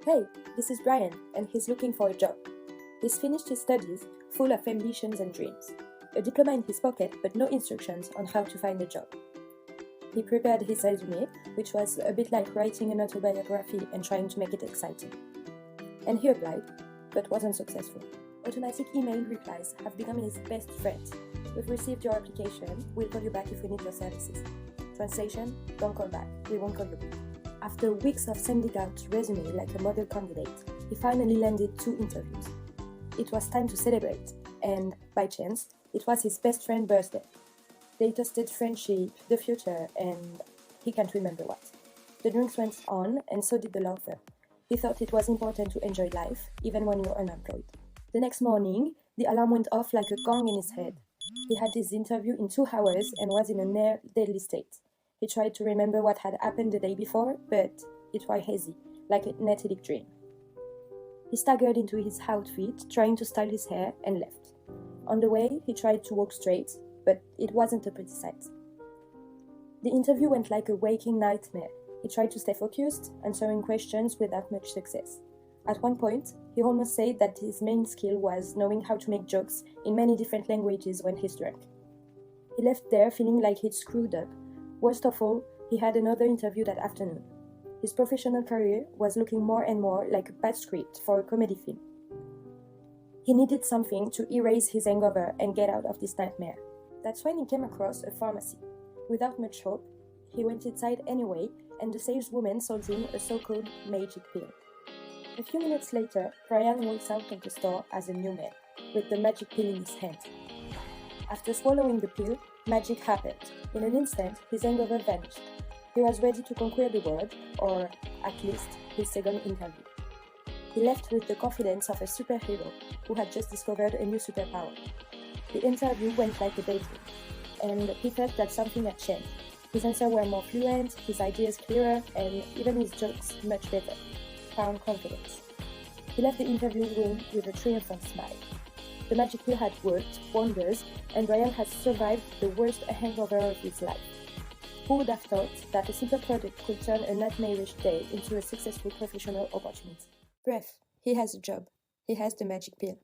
Hey, this is Brian, and he's looking for a job. He's finished his studies, full of ambitions and dreams. A diploma in his pocket, but no instructions on how to find a job. He prepared his resume, which was a bit like writing an autobiography and trying to make it exciting. And he applied, but wasn't successful. Automatic email replies have become his best friends. We've received your application, we'll call you back if we need your services. Translation, don't call back, we won't call you back. After weeks of sending out resume like a model candidate, he finally landed 2 interviews. It was time to celebrate, and by chance, it was his best friend's birthday. They toasted friendship, the future, and he can't remember what. The drinks went on, and so did the laughter. He thought it was important to enjoy life, even when you're unemployed. The next morning, the alarm went off like a gong in his head. He had his interview in 2 hours and was in a near-deadly state. He tried to remember what had happened the day before, but it was hazy, like an athletic dream. He staggered into his outfit, trying to style his hair, and left. On the way, he tried to walk straight, but it wasn't a pretty sight. The interview went like a waking nightmare. He tried to stay focused, answering questions without much success. At one point, he almost said that his main skill was knowing how to make jokes in many different languages when he's drunk. He left there feeling like he'd screwed up. Worst of all, he had another interview that afternoon. His professional career was looking more and more like a bad script for a comedy film. He needed something to erase his hangover and get out of this nightmare. That's when he came across a pharmacy. Without much hope, he went inside anyway, and the saleswoman sold him a so-called magic pill. A few minutes later, Brian walks out of the store as a new man, with the magic pill in his hand. After swallowing the pill, magic happened. In an instant, his hangover vanished. He was ready to conquer the world, or at least his second interview. He left with the confidence of a superhero who had just discovered a new superpower. The interview went like a daydream, and he felt that something had changed. His answers were more fluent, his ideas clearer, and even his jokes much better. Found confidence. He left the interview room with a triumphant smile. The magic pill had worked wonders, and Brian had survived the worst hangover of his life. Who would have thought that a simple product could turn a nightmarish day into a successful professional opportunity? Bref, he has a job. He has the magic pill.